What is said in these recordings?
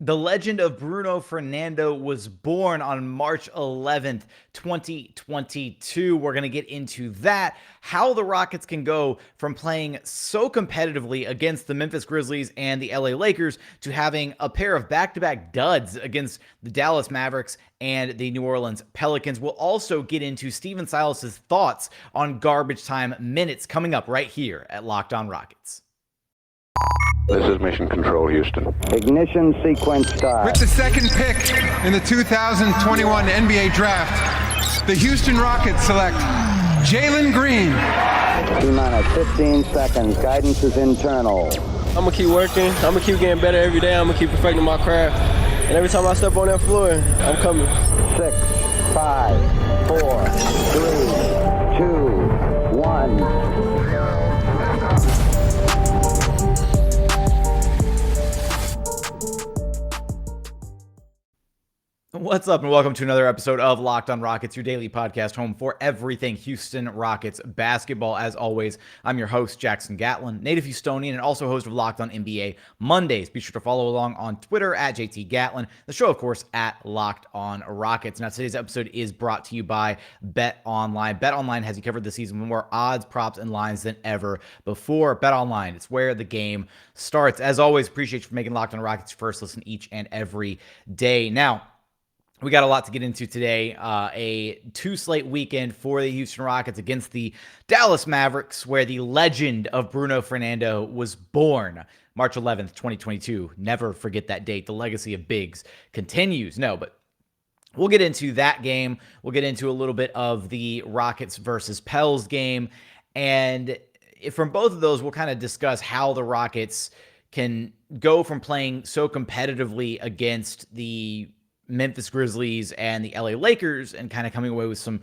The legend of Bruno Fernando was born on March 11th, 2022. We're going to get into that, how the Rockets can go from playing so competitively against the Memphis Grizzlies and the LA Lakers to having a pair of back-to-back duds against the Dallas Mavericks and the New Orleans Pelicans. We'll also get into Stephen Silas' thoughts on garbage time minutes coming up right here at Locked On Rockets. This is Mission Control, Houston. Ignition sequence start. With the second pick in the 2021 NBA Draft, the Houston Rockets select Jalen Green. T-minus 15 seconds. Guidance is internal. I'm going to keep working. I'm going to keep getting better every day. I'm going to keep perfecting my craft. And every time I step on that floor, I'm coming. 6, 5, 4, 3, 2, 1. What's up, and welcome to another episode of Locked On Rockets, your daily podcast home for everything Houston Rockets basketball. As always, I'm your host, Jackson Gatlin, native Houstonian, and also host of Locked On NBA Mondays. Be sure to follow along on Twitter at JT Gatlin, the show, of course, at Locked On Rockets. Now, today's episode is brought to you by BetOnline. BetOnline has you covered this season with more odds, props, and lines than ever before. BetOnline, it's where the game starts. As always, appreciate you for making Locked On Rockets your first listen each and every day. Now, we got a lot to get into today. A two-slate weekend for the Houston Rockets against the Dallas Mavericks, where the legend of Bruno Fernando was born. March 11th, 2022. Never forget that date. The legacy of Biggs continues. No, but we'll get into that game. We'll get into a little bit of the Rockets versus Pels game. And from both of those, we'll kind of discuss how the Rockets can go from playing so competitively against the Memphis Grizzlies and the LA Lakers and kind of coming away with some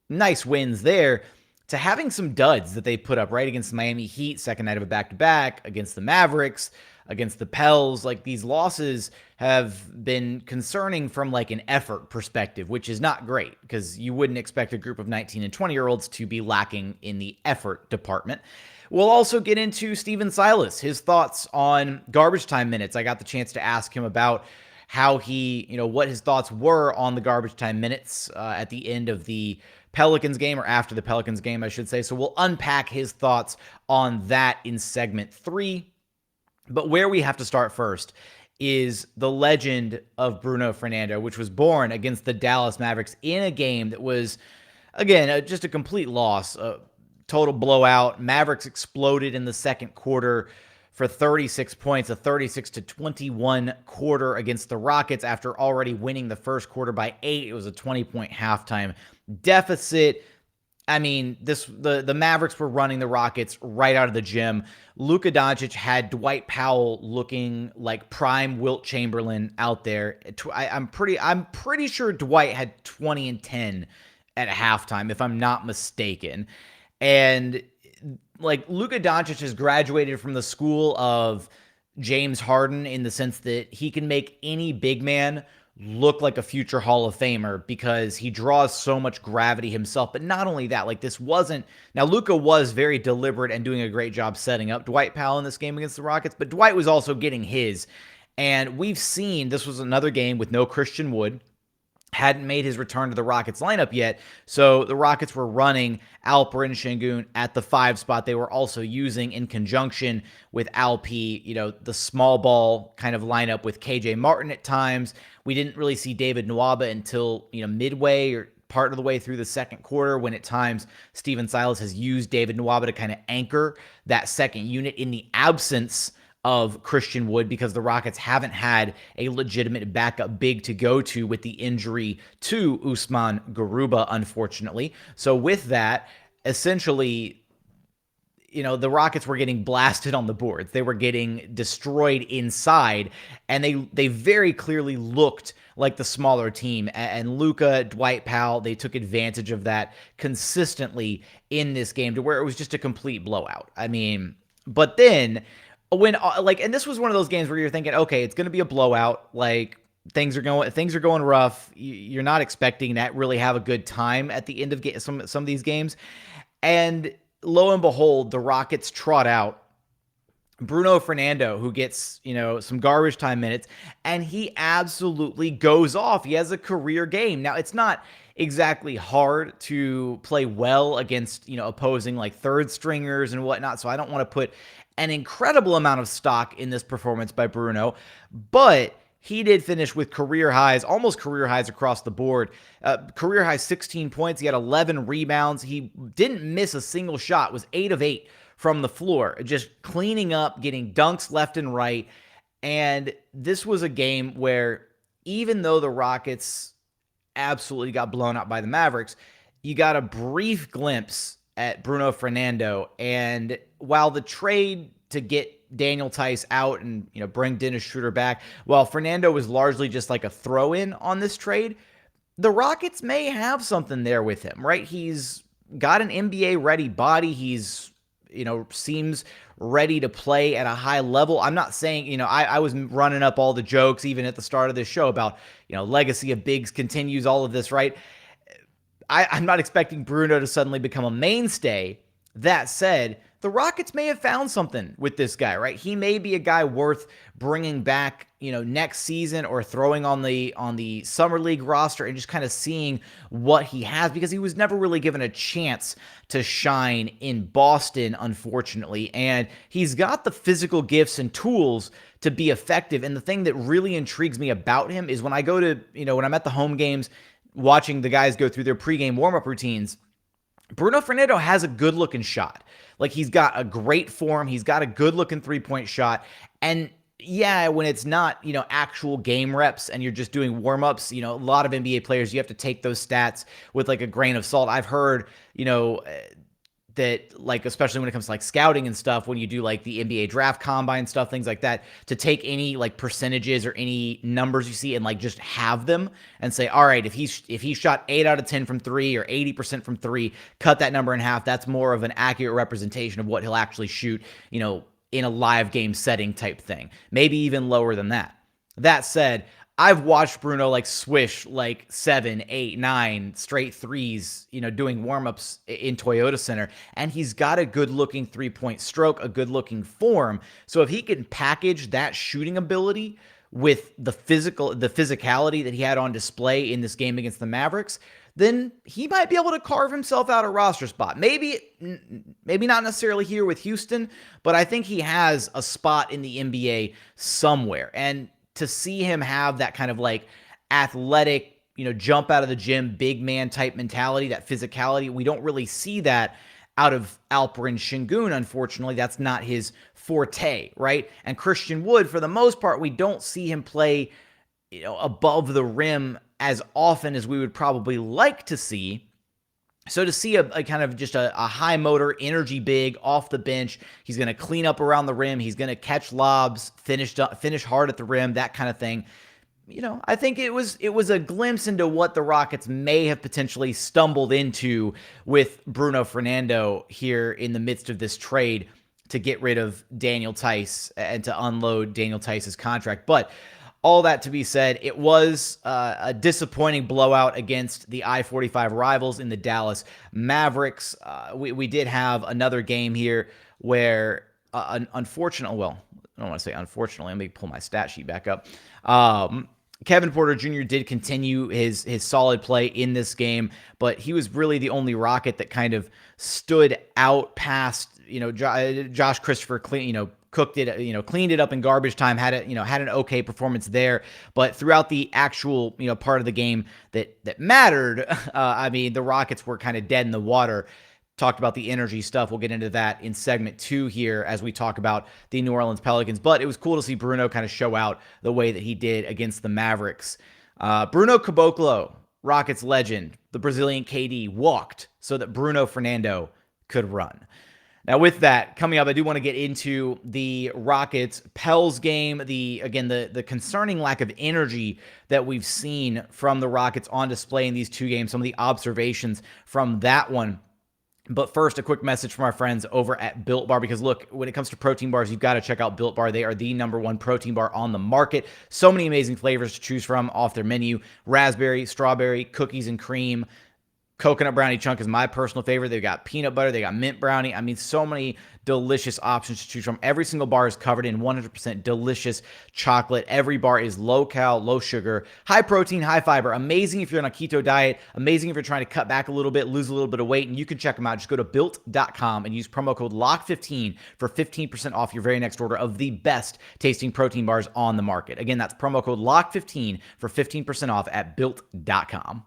nice wins there to having some duds that they put up right against the Miami Heat, second night of a back-to-back, against the Mavericks, against the Pels. Like, these losses have been concerning from like an effort perspective, which is not great because you wouldn't expect a group of 19 and 20-year-olds to be lacking in the effort department. We'll also get into Stephen Silas, his thoughts on garbage time minutes. I got the chance to ask him about how he, what his thoughts were on the garbage time minutes at the end of the Pelicans game, or after the Pelicans game, I should say. So we'll unpack his thoughts on that in segment 3. But where we have to start first is the legend of Bruno Fernando, which was born against the Dallas Mavericks in a game that was, again, just a complete loss, a total blowout. Mavericks exploded in the second quarter for 36 points, a 36-21 quarter against the Rockets after already winning the first quarter by 8. It was a 20-point halftime deficit. I mean, the Mavericks were running the Rockets right out of the gym. Luka Doncic had Dwight Powell looking like prime Wilt Chamberlain out there. I'm pretty sure Dwight had 20 and 10 at halftime, if I'm not mistaken. And like, Luka Doncic has graduated from the school of James Harden in the sense that he can make any big man look like a future Hall of Famer because he draws so much gravity himself. But not only that, like, this wasn't... Now, Luka was very deliberate and doing a great job setting up Dwight Powell in this game against the Rockets, but Dwight was also getting his. And we've seen this was another game with no Christian Wood. Hadn't made his return to the Rockets lineup yet, so the Rockets were running Alperen Sengun at the 5 spot. They were also using, in conjunction with Alp, the small ball kind of lineup with KJ Martin at times. We didn't really see David Nwaba until, midway or part of the way through the second quarter, when at times Stephen Silas has used David Nwaba to kind of anchor that second unit in the absence of Christian Wood, because the Rockets haven't had a legitimate backup big to go to with the injury to Usman Garuba, unfortunately. So with that, essentially, the Rockets were getting blasted on the boards. They were getting destroyed inside, and they very clearly looked like the smaller team. And Luka, Dwight Powell, they took advantage of that consistently in this game to where it was just a complete blowout. I mean, but then when and this was one of those games where you're thinking, okay, it's going to be a blowout. Like, things are going rough. You're not expecting to really have a good time at the end of some of these games. And lo and behold, the Rockets trot out Bruno Fernando, who gets, some garbage time minutes, and he absolutely goes off. He has a career game. Now, it's not exactly hard to play well against, opposing like third stringers and whatnot. So I don't want to put an incredible amount of stock in this performance by Bruno, but he did finish with career highs, almost career highs across the board. Career high 16 points. He had 11 rebounds. He didn't miss a single shot, was 8 of 8 from the floor, just cleaning up, getting dunks left and right. And this was a game where even though the Rockets absolutely got blown out by the Mavericks, you got a brief glimpse at Bruno Fernando. And while the trade to get Daniel Theis out and, bring Dennis Schroeder back, while Fernando was largely just like a throw-in on this trade, the Rockets may have something there with him, right? He's got an NBA-ready body. He's seems ready to play at a high level. I'm not saying, I was running up all the jokes even at the start of this show about, legacy of bigs continues, all of this, right? I'm not expecting Bruno to suddenly become a mainstay. That said, the Rockets may have found something with this guy, right? He may be a guy worth bringing back, next season or throwing on the summer league roster and just kind of seeing what he has, because he was never really given a chance to shine in Boston, unfortunately. And he's got the physical gifts and tools to be effective. And the thing that really intrigues me about him is when I go to, when I'm at the home games, watching the guys go through their pregame warm-up routines, Bruno Fernando has a good-looking shot. Like, he's got a great form. He's got a good-looking three-point shot. And yeah, when it's not, actual game reps and you're just doing warm-ups, a lot of NBA players, you have to take those stats with like a grain of salt. I've heard, that like, especially when it comes to like scouting and stuff, when you do like the NBA draft combine stuff, things like that, to take any like percentages or any numbers you see and like just have them and say, all right, if he shot 8 out of 10 from 3 or 80% from 3, cut that number in half. That's more of an accurate representation of what he'll actually shoot, in a live game setting type thing. Maybe even lower than that. That said, I've watched Bruno like swish like 7, 8, 9 straight threes, doing warm-ups in Toyota Center, and he's got a good-looking three-point stroke, a good-looking form. So if he can package that shooting ability with the physicality that he had on display in this game against the Mavericks, then he might be able to carve himself out a roster spot. Maybe not necessarily here with Houston, but I think he has a spot in the NBA somewhere. And to see him have that kind of like athletic, jump out of the gym, big man type mentality, that physicality, we don't really see that out of Alperen Şengün, unfortunately. That's not his forte, right? And Christian Wood, for the most part, we don't see him play, above the rim as often as we would probably like to see. So to see a kind of just a high motor, energy big off the bench, he's going to clean up around the rim, he's going to catch lobs, finish hard at the rim, that kind of thing. I think it was a glimpse into what the Rockets may have potentially stumbled into with Bruno Fernando here in the midst of this trade to get rid of Daniel Theis and to unload Daniel Theis's contract. But all that to be said, it was a disappointing blowout against the I-45 rivals in the Dallas Mavericks. We did have another game here where, unfortunately, I don't want to say unfortunately, let me pull my stat sheet back up. Kevin Porter Jr. did continue his solid play in this game, but he was really the only Rocket that kind of stood out past, Josh Christopher, cooked it, cleaned it up in garbage time, had an okay performance there. But throughout the actual, part of the game that mattered, the Rockets were kind of dead in the water. Talked about the energy stuff. We'll get into that in segment 2 here as we talk about the New Orleans Pelicans. But it was cool to see Bruno kind of show out the way that he did against the Mavericks. Bruno Caboclo, Rockets legend, the Brazilian KD, walked so that Bruno Fernando could run. Now, with that, coming up, I do want to get into the Rockets-Pels game, the concerning lack of energy that we've seen from the Rockets on display in these two games, some of the observations from that one. But first, a quick message from our friends over at Built Bar, because look, when it comes to protein bars, you've got to check out Built Bar. They are the #1 protein bar on the market. So many amazing flavors to choose from off their menu: raspberry, strawberry, cookies and cream, Coconut brownie chunk is my personal favorite. They've got peanut butter. They got mint brownie. I mean, so many delicious options to choose from. Every single bar is covered in 100% delicious chocolate. Every bar is low cal, low sugar, high protein, high fiber. Amazing if you're on a keto diet. Amazing if you're trying to cut back a little bit, lose a little bit of weight. And you can check them out. Just go to built.com and use promo code LOCK15 for 15% off your very next order of the best tasting protein bars on the market. Again, that's promo code LOCK15 for 15% off at built.com.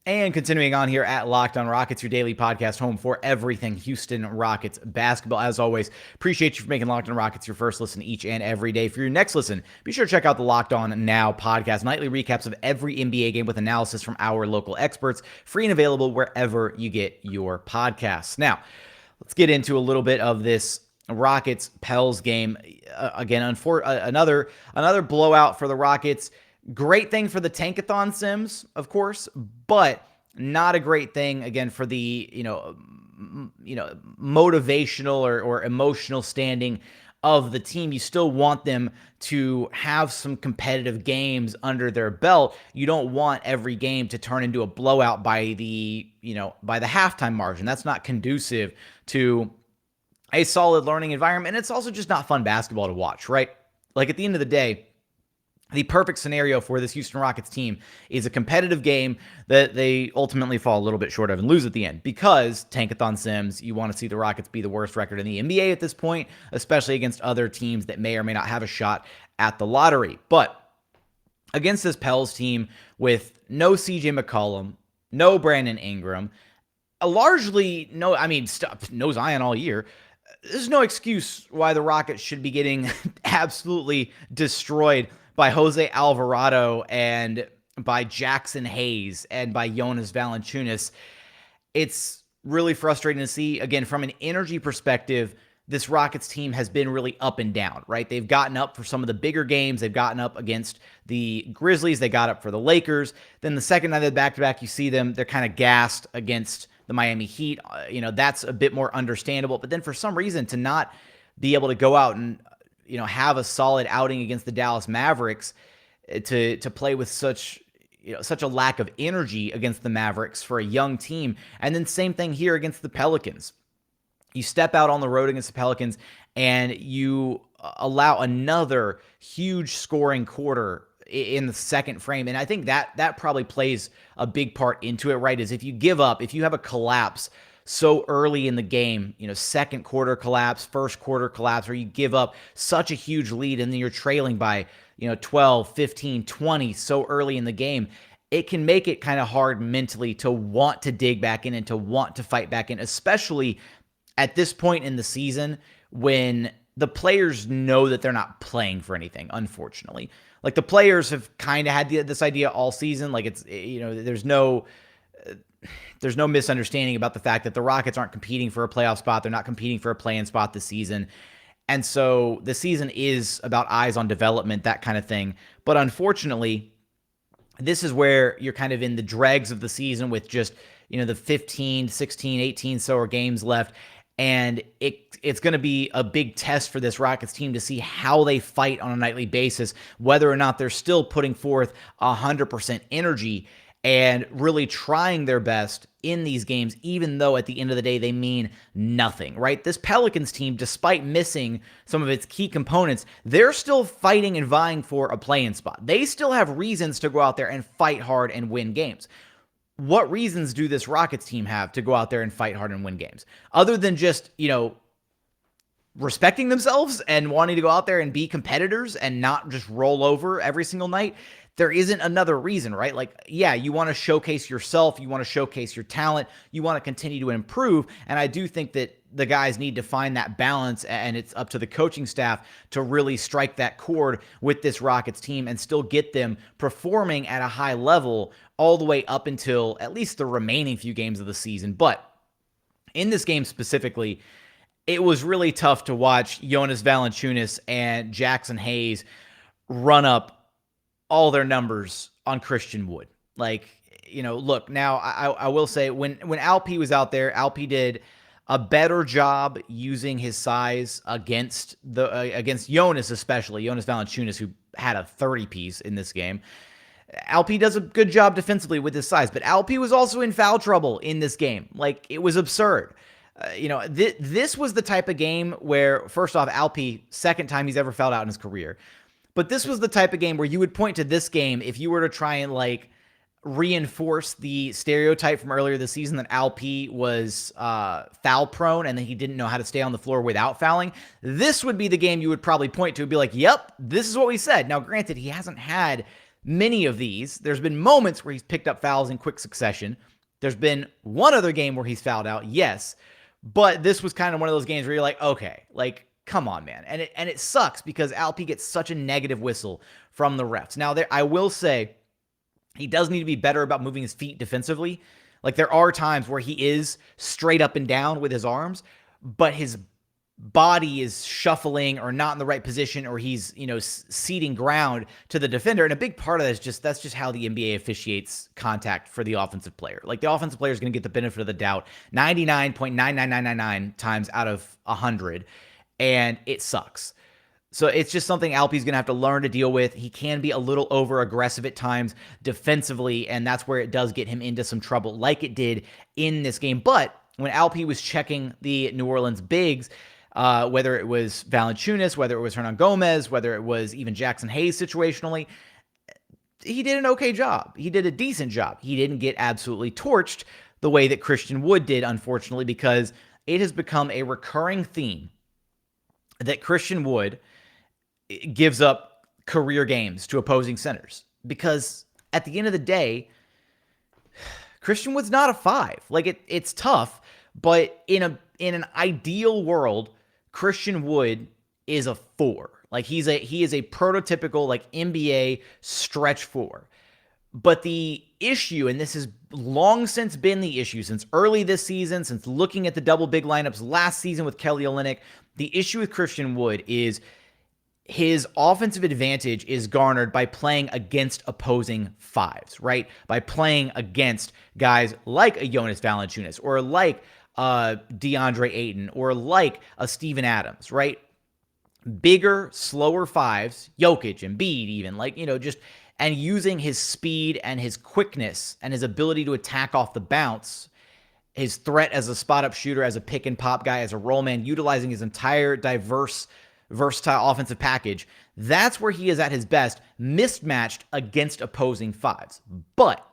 And continuing on here at Locked on Rockets, your daily podcast home for everything Houston Rockets basketball. As always, appreciate you for making Locked on Rockets your first listen each and every day. For your next listen, be sure to check out the Locked on Now podcast, nightly recaps of every NBA game with analysis from our local experts, free and available wherever you get your podcasts. Now, let's get into a little bit of this Rockets Pels game. Again, another blowout for the Rockets. Great thing for the Tankathon Sims, of course, but not a great thing, again, for the, motivational or emotional standing of the team. You still want them to have some competitive games under their belt. You don't want every game to turn into a blowout by the halftime margin. That's not conducive to a solid learning environment. And it's also just not fun basketball to watch, right? Like, at the end of the day, the perfect scenario for this Houston Rockets team is a competitive game that they ultimately fall a little bit short of and lose at the end, because Tankathon Sims, you want to see the Rockets be the worst record in the NBA at this point, especially against other teams that may or may not have a shot at the lottery. But against this Pels team with no CJ McCollum, no Brandon Ingram, no Zion all year, there's no excuse why the Rockets should be getting absolutely destroyed by Jose Alvarado and by Jackson Hayes and by Jonas Valunciunas. It's really frustrating to see. Again, from an energy perspective, this Rockets team has been really up and down, right? They've gotten up for some of the bigger games. They've gotten up against the Grizzlies. They got up for the Lakers. Then the second night of the back-to-back, you see them, they're kind of gassed against the Miami Heat. That's a bit more understandable. But then for some reason, to not be able to go out and have a solid outing against the Dallas Mavericks, to play with such a lack of energy against the Mavericks for a young team. And then same thing here against the Pelicans. You step out on the road against the Pelicans and you allow another huge scoring quarter in the second frame. And I think that probably plays a big part into it, right? Is if you give up, if you have a collapse so early in the game, second quarter collapse, first quarter collapse, or you give up such a huge lead and then you're trailing by, 12, 15, 20 so early in the game, it can make it kind of hard mentally to want to dig back in and to want to fight back in, especially at this point in the season when the players know that they're not playing for anything, unfortunately. Like, the players have kind of had this idea all season. Like, it's, there's no misunderstanding about the fact that the Rockets aren't competing for a playoff spot. They're not competing for a play-in spot this season. And so the season is about eyes on development, that kind of thing. But unfortunately, this is where you're kind of in the dregs of the season with just, the 15, 16, 18 so games left. And it's going to be a big test for this Rockets team to see how they fight on a nightly basis, whether or not they're still putting forth 100% energy and really trying their best in these games, even though at the end of the day, they mean nothing, right? This Pelicans team, despite missing some of its key components, they're still fighting and vying for a play-in spot. They still have reasons to go out there and fight hard and win games. What reasons do this Rockets team have to go out there and fight hard and win games? Other than just, respecting themselves and wanting to go out there and be competitors and not just roll over every single night? There isn't another reason, right? Like, yeah, you want to showcase yourself. You want to showcase your talent. You want to continue to improve. And I do think that the guys need to find that balance, and it's up to the coaching staff to really strike that chord with this Rockets team and still get them performing at a high level all the way up until at least the remaining few games of the season. But in this game specifically, it was really tough to watch Jonas Valančiūnas and Jackson Hayes run up all their numbers on Christian Wood. Like, look, now I will say when Alp was out there, Alp did a better job using his size against Jonas, especially Jonas Valančiūnas, who had a 30-piece in this game. Alp does a good job defensively with his size, but Alp was also in foul trouble in this game. Like, it was absurd. This was the type of game where, first off, Alp, second time he's ever fouled out in his career. But this was the type of game where you would point to this game if you were to try and, like, reinforce the stereotype from earlier this season that Alp was foul prone and that he didn't know how to stay on the floor without fouling. This would be the game you would probably point to and be like, yep, this is what we said. Now, granted, he hasn't had many of these. There's been moments where he's picked up fouls in quick succession. There's been one other game where he's fouled out, yes. But this was kind of one of those games where you're like, okay, like, come on, man. And it sucks because Alp gets such a negative whistle from the refs. Now, I will say he does need to be better about moving his feet defensively. Like, there are times where he is straight up and down with his arms, but his body is shuffling or not in the right position, or he's, ceding ground to the defender. And a big part of that is that's just how the NBA officiates contact for the offensive player. Like, the offensive player is going to get the benefit of the doubt 99.99999 times out of 100, and it sucks. So it's just something Alp's going to have to learn to deal with. He can be a little over-aggressive at times defensively, and that's where it does get him into some trouble like it did in this game. But when Alp was checking the New Orleans bigs, whether it was Valunciunas, whether it was Hernan Gomez, whether it was even Jackson Hayes situationally, he did an okay job. He did a decent job. He didn't get absolutely torched the way that Christian Wood did, unfortunately, because it has become a recurring theme that Christian Wood gives up career games to opposing centers. Because at the end of the day, Christian Wood's not a 5. Like, it's tough, but in an ideal world, Christian Wood is a 4. Like, he is a prototypical, like, NBA stretch 4. But the issue, and this has long since been the issue since early this season, since looking at the double big lineups last season with Kelly Olynyk, the issue with Christian Wood is his offensive advantage is garnered by playing against opposing 5s, right? By playing against guys like a Jonas Valančiūnas or like DeAndre Ayton or like a Steven Adams, right? Bigger, slower 5s, Jokic, Embiid even, and using his speed and his quickness and his ability to attack off the bounce, his threat as a spot-up shooter, as a pick-and-pop guy, as a roll man, utilizing his entire versatile offensive package, that's where he is at his best, mismatched against opposing 5s. But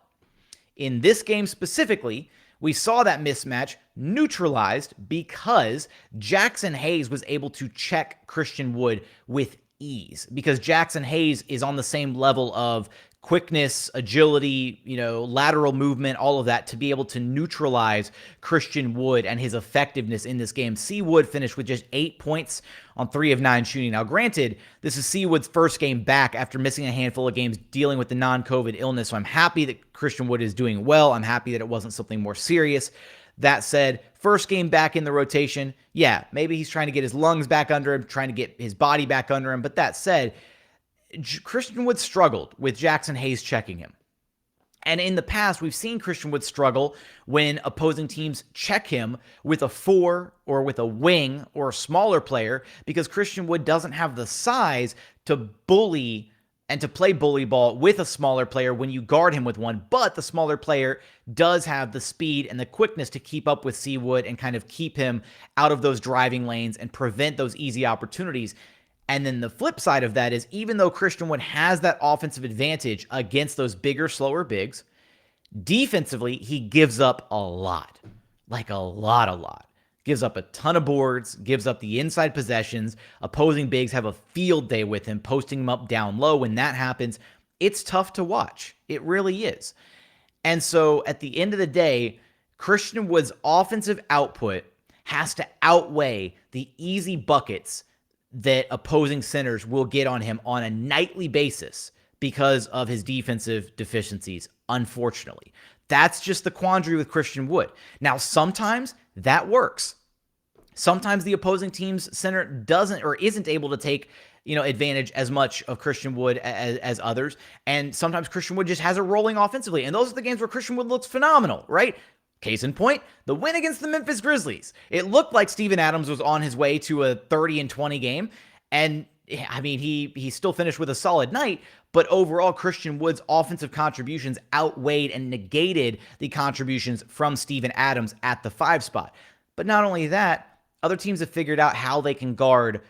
in this game specifically, we saw that mismatch neutralized because Jaxson Hayes was able to check Christian Wood with ease, because Jaxson Hayes is on the same level of quickness, agility, lateral movement, all of that, to be able to neutralize Christian Wood and his effectiveness in this game. C. Wood finished with just 8 points on 3 of 9 shooting. Now, granted, this is C. Wood's first game back after missing a handful of games dealing with the non-COVID illness, so I'm happy that Christian Wood is doing well. I'm happy that it wasn't something more serious. That said, first game back in the rotation, yeah, maybe he's trying to get his lungs back under him, trying to get his body back under him, but that said, Christian Wood struggled with Jaxson Hayes checking him. And in the past, we've seen Christian Wood struggle when opposing teams check him with a 4 or with a wing or a smaller player, because Christian Wood doesn't have the size to bully and to play bully ball with a smaller player when you guard him with one. But the smaller player does have the speed and the quickness to keep up with C. Wood and kind of keep him out of those driving lanes and prevent those easy opportunities. And then the flip side of that is, even though Christian Wood has that offensive advantage against those bigger, slower bigs, defensively, he gives up a lot. Like a lot. Gives up a ton of boards, gives up the inside possessions. Opposing bigs have a field day with him, posting him up down low. When that happens, it's tough to watch. It really is. And so at the end of the day, Christian Wood's offensive output has to outweigh the easy buckets that opposing centers will get on him on a nightly basis because of his defensive deficiencies, unfortunately. That's just the quandary with Christian Wood. Now, sometimes that works. Sometimes the opposing team's center doesn't or isn't able to take, advantage as much of Christian Wood as others. And sometimes Christian Wood just has it rolling offensively. And those are the games where Christian Wood looks phenomenal, right? Case in point, the win against the Memphis Grizzlies. It looked like Steven Adams was on his way to a 30-20 game, and I mean, he still finished with a solid night, but overall, Christian Wood's offensive contributions outweighed and negated the contributions from Steven Adams at the 5 spot. But not only that, other teams have figured out how they can guard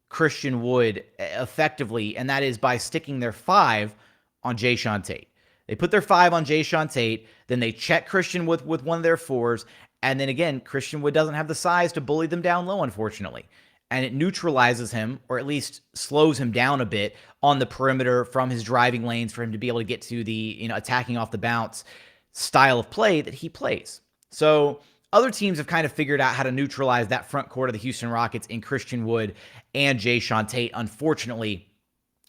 Christian Wood effectively, and that is by sticking their 5 on Jae'Sean Tate. They put their 5 on Jae'Sean Tate, then they check Christian Wood with one of their 4s, and then again, Christian Wood doesn't have the size to bully them down low, unfortunately. And it neutralizes him, or at least slows him down a bit on the perimeter from his driving lanes for him to be able to get to the, attacking off the bounce style of play that he plays. So other teams have kind of figured out how to neutralize that front court of the Houston Rockets in Christian Wood and Jae'Sean Tate, unfortunately,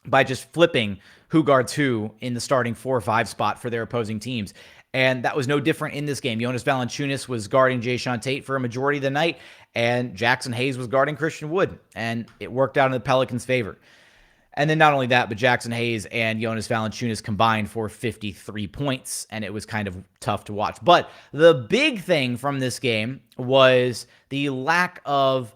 by just flipping who guards who in the starting 4 or 5 spot for their opposing teams. And that was no different in this game. Jonas Valunciunas was guarding Jae'Sean Tate for a majority of the night, and Jackson Hayes was guarding Christian Wood, and it worked out in the Pelicans' favor. And then not only that, but Jackson Hayes and Jonas Valunciunas combined for 53 points, and it was kind of tough to watch. But the big thing from this game was the lack of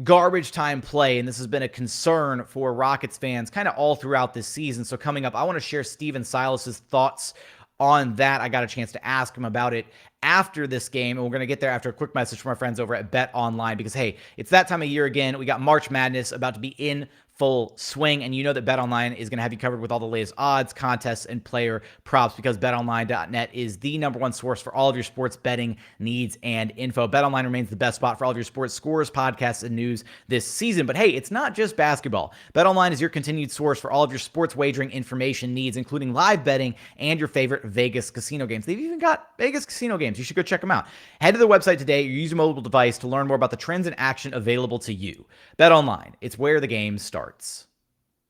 garbage time play, and this has been a concern for Rockets fans kind of all throughout this season. So coming up, I want to share Steven Silas's thoughts on that. I got a chance to ask him about it after this game, and we're going to get there after a quick message from our friends over at BetOnline, because hey, it's that time of year again. We got March Madness about to be in full swing, and you know that BetOnline is going to have you covered with all the latest odds, contests, and player props, because betonline.net is the #1 source for all of your sports betting needs and info. BetOnline remains the best spot for all of your sports scores, podcasts, and news this season. But hey, it's not just basketball. BetOnline is your continued source for all of your sports wagering information needs, including live betting and your favorite Vegas casino games. They've even got Vegas casino games. You should go check them out. Head to the website today or use your mobile device to learn more about the trends and action available to you. BetOnline, it's where the game starts.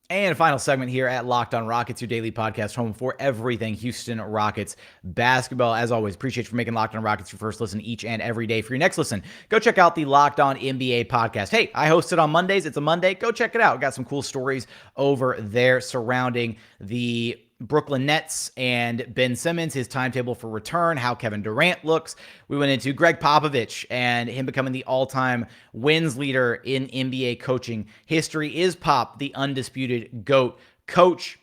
And final segment here at Locked On Rockets, your daily podcast home for everything Houston Rockets basketball. As always, appreciate you for making Locked On Rockets your first listen each and every day. For your next listen, go check out the Locked On NBA podcast. Hey, I host it on Mondays. It's a Monday. Go check it out. Got some cool stories over there surrounding the Brooklyn Nets and Ben Simmons, his timetable for return, how Kevin Durant looks. We went into Greg Popovich and him becoming the all-time wins leader in NBA coaching history. Is Pop the undisputed GOAT coach?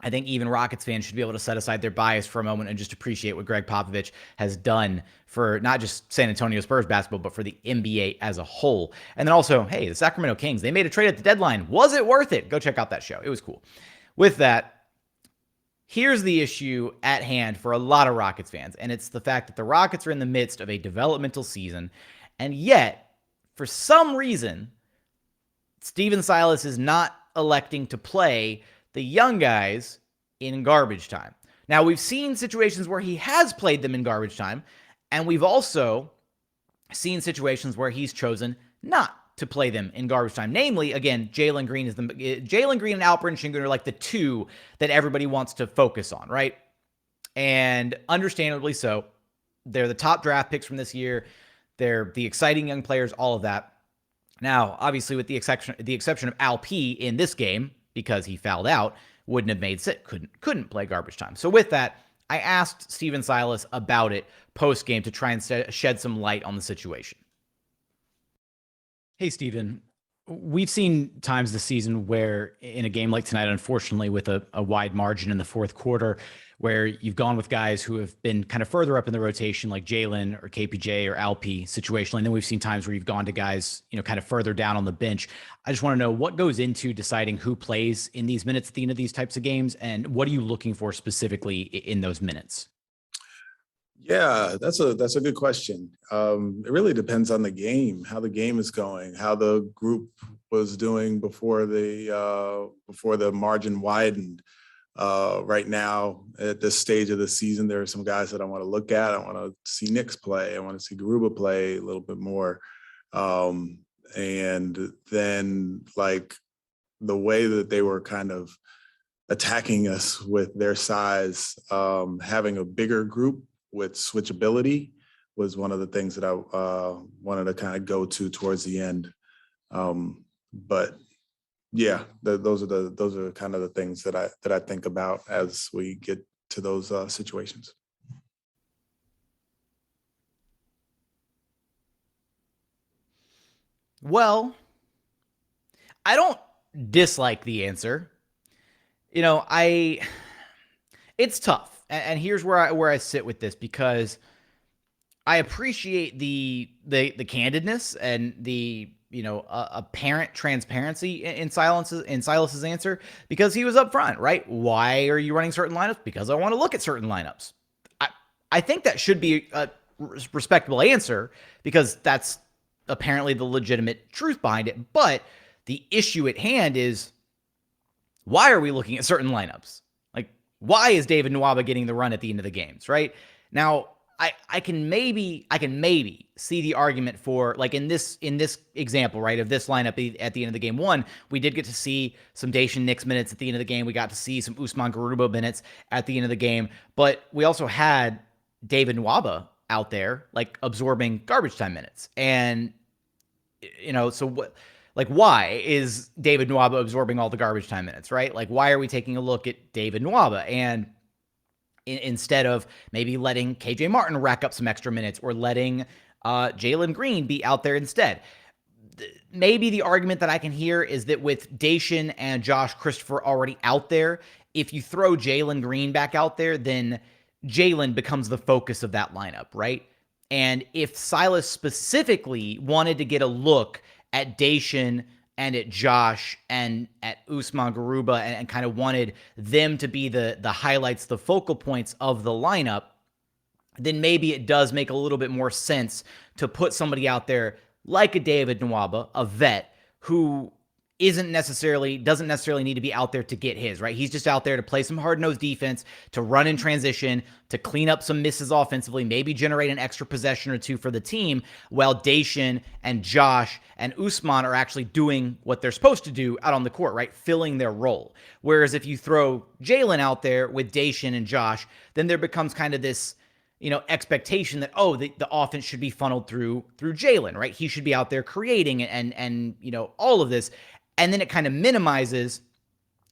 I think even Rockets fans should be able to set aside their bias for a moment and just appreciate what Greg Popovich has done for not just San Antonio Spurs basketball, but for the NBA as a whole. And then also, hey, the Sacramento Kings, they made a trade at the deadline. Was it worth it? Go check out that show. It was cool. With that, here's the issue at hand for a lot of Rockets fans, and it's the fact that the Rockets are in the midst of a developmental season, and yet, for some reason, Steven Silas is not electing to play the young guys in garbage time. Now, we've seen situations where he has played them in garbage time, and we've also seen situations where he's chosen not to play them in garbage time. Namely, again, Jalen Green and Alperen Sengun are like the two that everybody wants to focus on, right? And understandably so. They're the top draft picks from this year. They're the exciting young players, all of that. Now, obviously, with the exception of Al P in this game, because he fouled out, wouldn't have made sense, couldn't play garbage time. So with that, I asked Steven Silas about it post-game to try and shed some light on the situation. Hey, Steven, we've seen times this season where in a game like tonight, unfortunately, with a wide margin in the fourth quarter, where you've gone with guys who have been kind of further up in the rotation, like Jalen or KPJ or Alp situationally. And then we've seen times where you've gone to guys, kind of further down on the bench. I just want to know what goes into deciding who plays in these minutes at the end of these types of games, and what are you looking for specifically in those minutes? Yeah, that's a good question. It really depends on the game, how the game is going, how the group was doing before the margin widened. Right now, at this stage of the season, there are some guys that I want to look at. I want to see Knicks play. I want to see Garuba play a little bit more. And then, like, the way that they were kind of attacking us with their size, having a bigger group with switchability was one of the things that I wanted to kind of go to towards the end. But yeah, those are kind of the things that I think about as we get to those situations. Well, I don't dislike the answer. It's tough. And here's where I sit with this, because I appreciate the candidness and the apparent transparency in Silas's answer, because he was upfront, right? Why are you running certain lineups? Because I want to look at certain lineups. I think that should be a respectable answer, because that's apparently the legitimate truth behind it. But the issue at hand is, why are we looking at certain lineups? Like, why is David Nwaba getting the run at the end of the games, right? Now, I can maybe see the argument for, like, in this example, right, of this lineup at the end of the game one, we did get to see some Jae'Sean Nix minutes at the end of the game. We got to see some Usman Garuba minutes at the end of the game, but we also had David Nwaba out there, like, absorbing garbage time minutes. And, so what, like, why is David Nwaba absorbing all the garbage time minutes, right? Like, why are we taking a look at David Nwaba? And instead of maybe letting KJ Martin rack up some extra minutes, or letting Jalen Green be out there instead. Maybe the argument that I can hear is that with Jae'Sean and Josh Christopher already out there, if you throw Jalen Green back out there, then Jalen becomes the focus of that lineup, right? And if Silas specifically wanted to get a look at Jae'Sean and at Josh and at Usman Garuba, and kind of wanted them to be the highlights, the focal points of the lineup, then maybe it does make a little bit more sense to put somebody out there like a David Nwaba, a vet, who doesn't necessarily need to be out there to get his, right? He's just out there to play some hard-nosed defense, to run in transition, to clean up some misses offensively, maybe generate an extra possession or two for the team, while Jae'Sean and Josh and Usman are actually doing what they're supposed to do out on the court, right? Filling their role. Whereas if you throw Jalen out there with Jae'Sean and Josh, then there becomes kind of this, expectation that, the offense should be funneled through Jalen, right? He should be out there creating and all of this. And then it kind of minimizes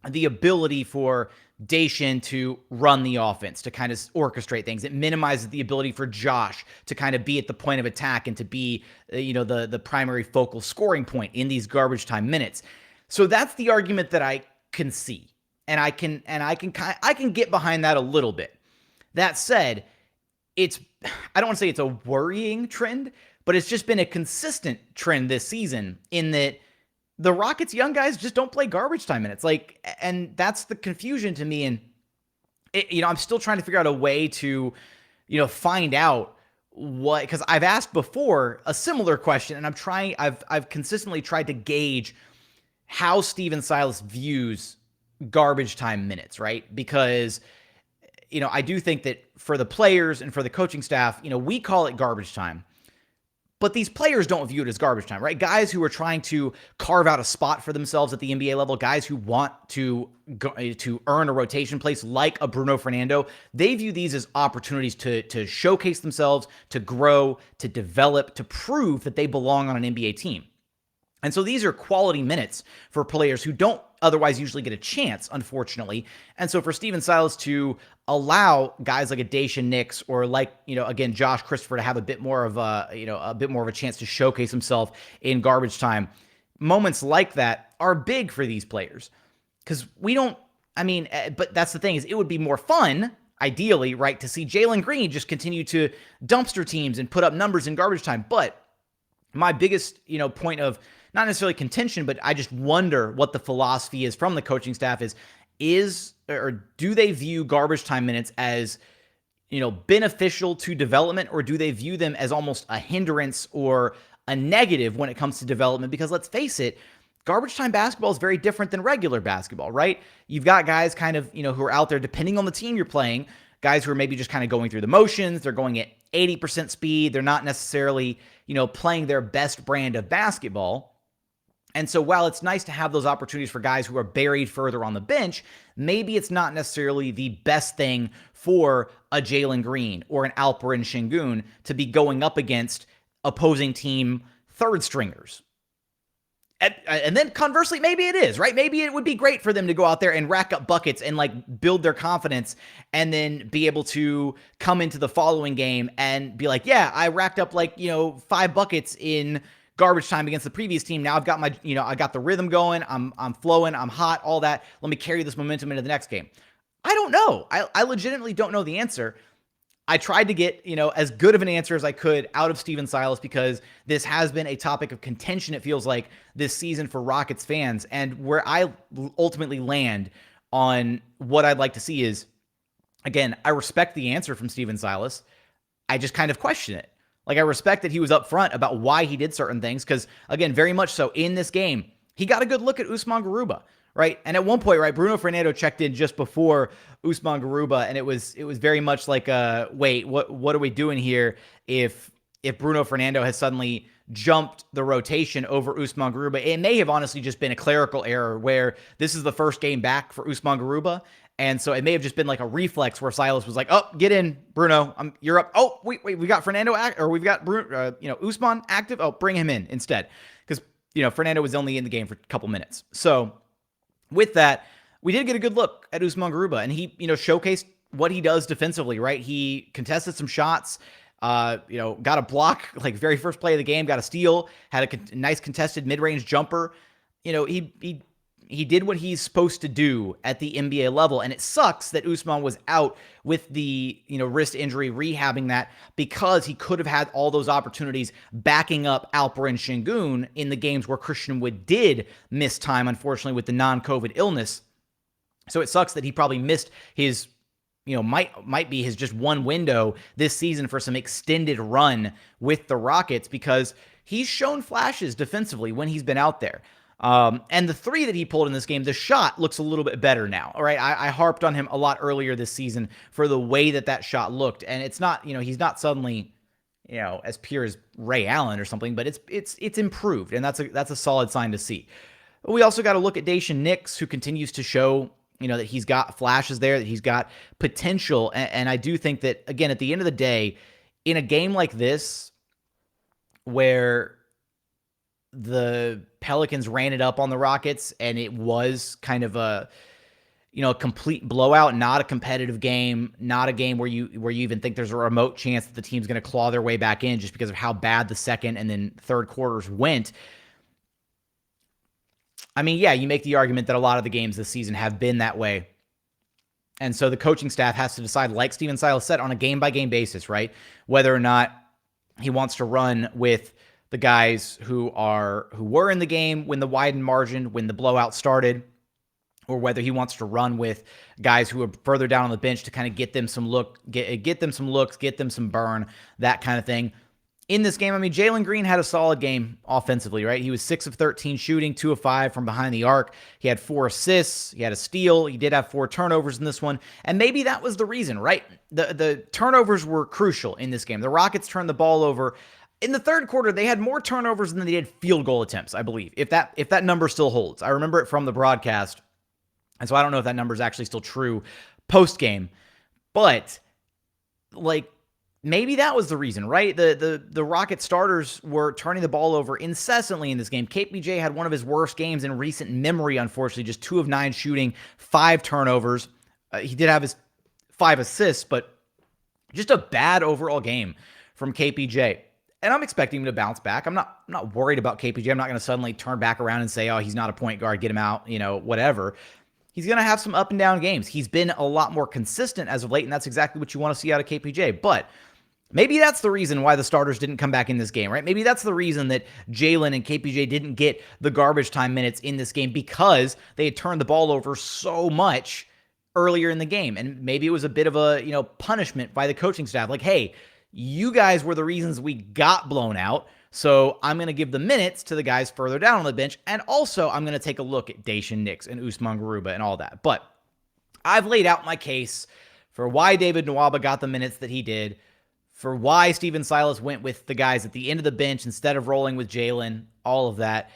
the ability for Jae'Sean to run the offense, to kind of orchestrate things. It minimizes the ability for Josh to kind of be at the point of attack and to be, the primary focal scoring point in these garbage time minutes. So that's the argument that I can see, and I can get behind that a little bit. That said, I don't want to say it's a worrying trend, but it's just been a consistent trend this season in that the Rockets' young guys just don't play garbage time minutes. Like, and that's the confusion to me. And, I'm still trying to figure out a way to, find out what, because I've asked before a similar question, and I've consistently tried to gauge how Stephen Silas views garbage time minutes, right? Because, I do think that for the players and for the coaching staff, we call it garbage time. But these players don't view it as garbage time, right? Guys who are trying to carve out a spot for themselves at the NBA level, guys who want to earn a rotation place like a Bruno Fernando, they view these as opportunities to showcase themselves, to grow, to develop, to prove that they belong on an NBA team. And so these are quality minutes for players who don't otherwise usually get a chance, unfortunately. And so for Stephen Silas to allow guys like a Jae'Sean Nix or like, again, Josh Christopher to have a bit more of a chance to showcase himself in garbage time, moments like that are big for these players. Because but that's the thing, is it would be more fun, ideally, right, to see Jalen Green just continue to dumpster teams and put up numbers in garbage time. But my biggest, point of not necessarily contention, but I just wonder what the philosophy is from the coaching staff or do they view garbage time minutes as, beneficial to development, or do they view them as almost a hindrance or a negative when it comes to development? Because let's face it, garbage time basketball is very different than regular basketball, right? You've got guys kind of, who are out there, depending on the team you're playing, guys who are maybe just kind of going through the motions. They're going at 80% speed. They're not necessarily, playing their best brand of basketball. And so while it's nice to have those opportunities for guys who are buried further on the bench, maybe it's not necessarily the best thing for a Jalen Green or an Alperen Şengün to be going up against opposing team third stringers. And then conversely, maybe it is, right? Maybe it would be great for them to go out there and rack up buckets and like build their confidence and then be able to come into the following game and be like, yeah, I racked up 5 buckets in garbage time against the previous team. Now I've got my, I got the rhythm going. I'm flowing. I'm hot, all that. Let me carry this momentum into the next game. I don't know. I legitimately don't know the answer. I tried to get, as good of an answer as I could out of Stephen Silas because this has been a topic of contention, it feels like, this season for Rockets fans. And where I ultimately land on what I'd like to see is, again, I respect the answer from Stephen Silas. I just kind of question it. Like, I respect that he was upfront about why he did certain things because, again, very much so in this game, he got a good look at Usman Garuba, right? And at one point, right, Bruno Fernando checked in just before Usman Garuba, and it was very much like, wait, what are we doing here if Bruno Fernando has suddenly jumped the rotation over Usman Garuba? It may have honestly just been a clerical error where this is the first game back for Usman Garuba, and so it may have just been like a reflex where Silas was like, "Oh, get in, Bruno. You're up. Oh, wait, we got Fernando or we've got Usman active. Oh, bring him in instead." Because, Fernando was only in the game for a couple minutes. So with that, we did get a good look at Usman Garuba, and he, showcased what he does defensively, right? He contested some shots, got a block, like very first play of the game, got a steal, had a nice contested mid-range jumper. He did what he's supposed to do at the NBA level, and it sucks that Usman was out with the, wrist injury, rehabbing that, because he could have had all those opportunities backing up Alperen Şengün in the games where Christian Wood did miss time, unfortunately, with the non-COVID illness. So it sucks that he probably missed his, might be his just one window this season for some extended run with the Rockets, because he's shown flashes defensively when he's been out there. And the three that he pulled in this game, the shot looks a little bit better now. All right. I harped on him a lot earlier this season for the way that shot looked. And it's not, he's not suddenly, as pure as Ray Allen or something, but it's improved. And that's a solid sign to see. But we also got to look at Jae'Sean Nix, who continues to show, that he's got flashes there, that he's got potential. And I do think that, again, at the end of the day, in a game like this, where the Pelicans ran it up on the Rockets and it was kind of a complete blowout, not a competitive game, not a game where you even think there's a remote chance that the team's going to claw their way back in just because of how bad the second and then third quarters went. I mean, yeah, you make the argument that a lot of the games this season have been that way. And so the coaching staff has to decide, like Stephen Silas said, on a game-by-game basis, right? Whether or not he wants to run with the guys who were in the game when the widened margin, when the blowout started, or whether he wants to run with guys who are further down on the bench to kind of get them some get them some looks, get them some burn, that kind of thing. In this game, I mean, Jalen Green had a solid game offensively, right? He was 6 of 13 shooting, 2 of 5 from behind the arc. He had 4 assists. He had a steal. He did have 4 turnovers in this one. And maybe that was the reason, right? The turnovers were crucial in this game. The Rockets turned the ball over. In the third quarter, they had more turnovers than they did field goal attempts, I believe, if that number still holds. I remember it from the broadcast, and so I don't know if that number is actually still true post-game. But, like, maybe that was the reason, right? The Rocket starters were turning the ball over incessantly in this game. KPJ had one of his worst games in recent memory, unfortunately, just 2 of 9 shooting, 5 turnovers. He did have his 5 assists, but just a bad overall game from KPJ. And I'm expecting him to bounce back. I'm not worried about KPJ. I'm not going to suddenly turn back around and say, oh, he's not a point guard, get him out, whatever. He's going to have some up and down games. He's been a lot more consistent as of late, and that's exactly what you want to see out of KPJ. But maybe that's the reason why the starters didn't come back in this game, right? Maybe that's the reason that Jalen and KPJ didn't get the garbage time minutes in this game, because they had turned the ball over so much earlier in the game. And maybe it was a bit of a, punishment by the coaching staff. Like, hey, you guys were the reasons we got blown out, so I'm going to give the minutes to the guys further down on the bench, and also I'm going to take a look at Jae'Sean Nix and Usman Garuba and all that. But I've laid out my case for why David Nwaba got the minutes that he did, for why Stephen Silas went with the guys at the end of the bench instead of rolling with Jalen, all of that.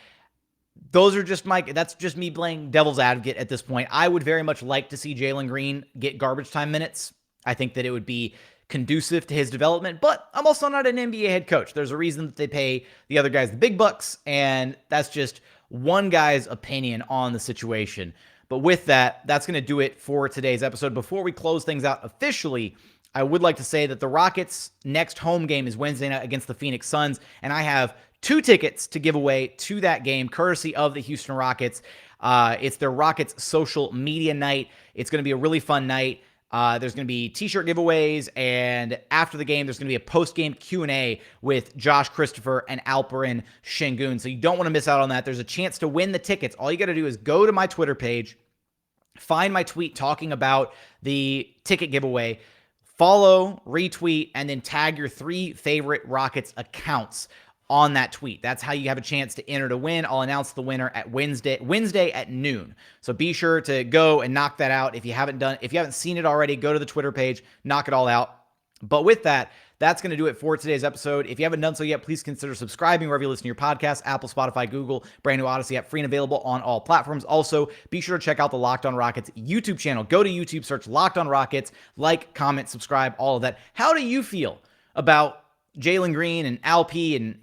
That's just me playing devil's advocate at this point. I would very much like to see Jalen Green get garbage time minutes. I think that it would be conducive to his development, but I'm also not an NBA head coach. There's a reason that they pay the other guys the big bucks, and that's just one guy's opinion on the situation. But with that, that's going to do it for today's episode. Before we close things out officially, I would like to say that the Rockets' next home game is Wednesday night against the Phoenix Suns, and I have 2 tickets to give away to that game, courtesy of the Houston Rockets. It's their Rockets social media night. It's going to be a really fun night. There's going to be t-shirt giveaways, and after the game, there's going to be a post-game Q&A with Josh Christopher and Alperen Şengün. So you don't want to miss out on that. There's a chance to win the tickets. All you got to do is go to my Twitter page, find my tweet talking about the ticket giveaway, follow, retweet, and then tag your 3 favorite Rockets accounts on that tweet. That's how you have a chance to enter to win. I'll announce the winner at Wednesday at noon. So be sure to go and knock that out. If you haven't seen it already, go to the Twitter page, knock it all out. But with that, that's going to do it for today's episode. If you haven't done so yet, please consider subscribing wherever you listen to your podcast, Apple, Spotify, Google, brand new Odyssey app, free and available on all platforms. Also, be sure to check out the Locked On Rockets YouTube channel. Go to YouTube, search Locked On Rockets, like, comment, subscribe, all of that. How do you feel about Jalen Green and Alp and,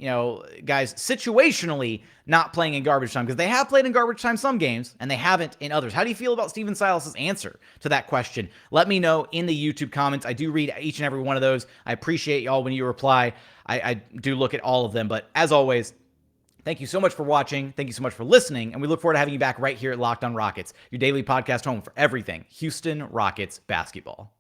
guys situationally not playing in garbage time? Because they have played in garbage time some games, and they haven't in others. How do you feel about Steven Silas' answer to that question? Let me know in the YouTube comments. I do read each and every one of those. I appreciate y'all when you reply. I do look at all of them. But as always, thank you so much for watching. Thank you so much for listening. And we look forward to having you back right here at Locked On Rockets, your daily podcast home for everything Houston Rockets basketball.